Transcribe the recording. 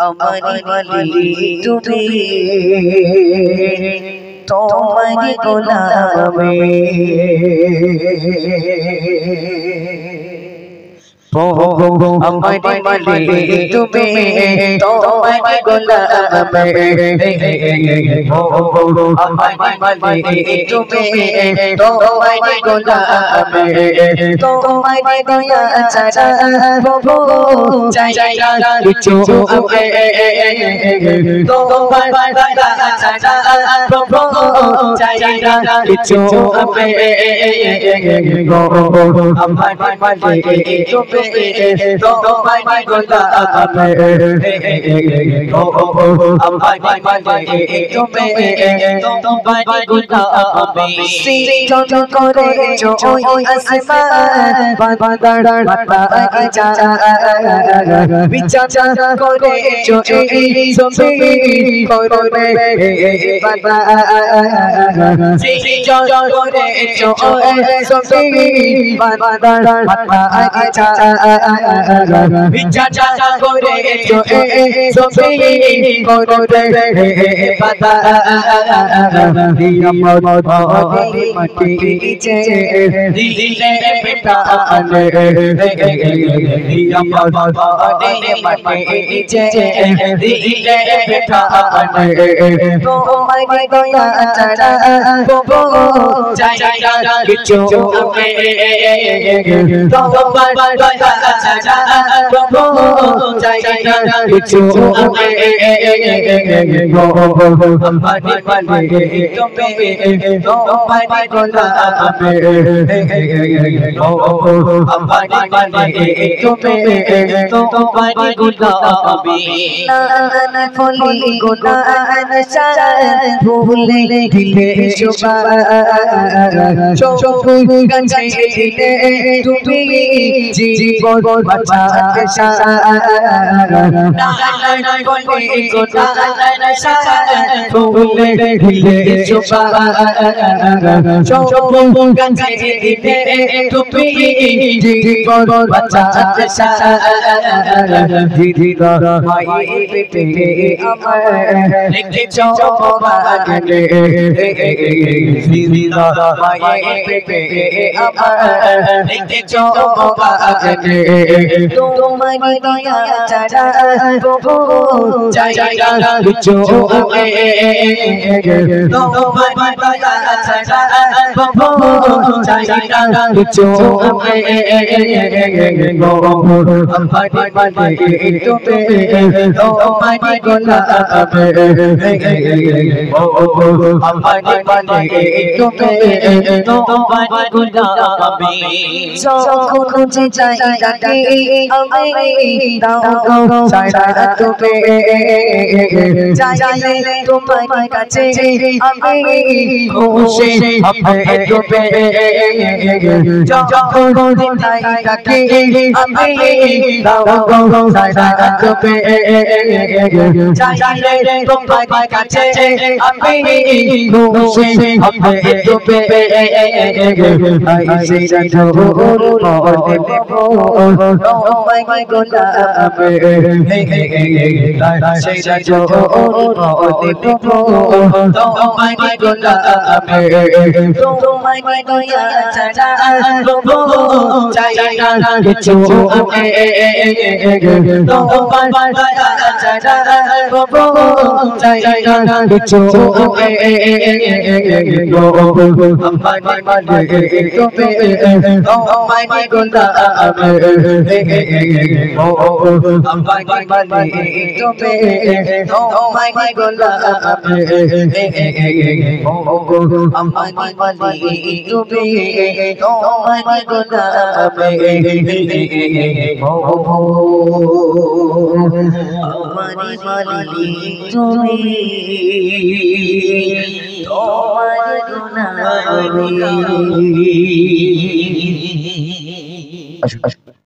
আমারি মালিক তুমি তোমারি গোলাম আমি আমারি মালিক তুমি তোমারি গোলাম আমি আমারি মালিক তুমি তোমারি গোলাম আমি তোমারি দয়া ছাড়া প্রভু চাই না কিছু আমি তোমারি দয়া ছাড়া প্রভু চাই না কিছু আমি আমারি মালিক তুমি তোমারি গোলাম আমি আমারি মালিক তুমি তোমারি গোলাম আমি সৃজন করেছো ওই আসমান বাদর পাতা যা বিচার করেছো এই জমিন করবে বাবা সৃজন করেছো ওই জমিন বাদর পাতা যা বিচার করেছো এই জমিন করবে বাবা মাটি যে দিলে পেটালে মাটি যে দিলে পেটালে তোমারি দয়া ছাড়া প্রভু চাই না কিছু আমি তোমারি দয়া ছাড়া প্রভু চাই না কিছু আমি আমারি মালিক তুমি তোমারি গোলাম আমি আমারি মালিক তুমি তোমারি গোলাম আমি না ফলি গোলাম শান ভুলে দিলে শোভা সবুজ গাছে দিলে তুমি জীবন বাঁচাতে না ফলি গোলাম শান ভুলে দিলে শোভা সবুজ গাছে দিলে তুমি জীবন বাঁচাতে দিদিরা মাই পেটে আমার রেখেছো বাগানে দিদিরা মাই পেটে আমার রেখেছো বাগানে তোমারি দয়া ছাড়া প্রভু চাই না কিছু আমি তোমারি দয়া ছাড়া প্রভু চাই না কিছু আমি আমারি মালিক তুমি তোমারি গোলাম আমি আমারি মালিক তুমি তোমারি গোলাম আমি যখন যে চাই ডাকি আমি দাও ছাড়া তুমি চাইলে তোমারি কাছে আমি খুশি হবে তুমি যখন যে চাই ডাকি আমি দাও ছাড়া তুমি চাইলে তোমারি কাছে আমি খুশি হবে তুমি আইসে ঢোল মনে তোমারি গোলাম আমি আইসে ঢোল মনে তোমারি গোলাম আমি তোমারি দয়া ছাড়া প্রভু চাই না কিছু আমি তোমারি দয়া ছাড়া প্রভু চাই না কিছু আমি আমারি মালিক তুমি তোমারি গোলাম আমি আমারি মালিক তুমি তোমারি গোলাম আমি আমারি মালিক তুমি তোমারি গোলাম আমি আমারি মালিক তুমি তোমারি গোলাম আমি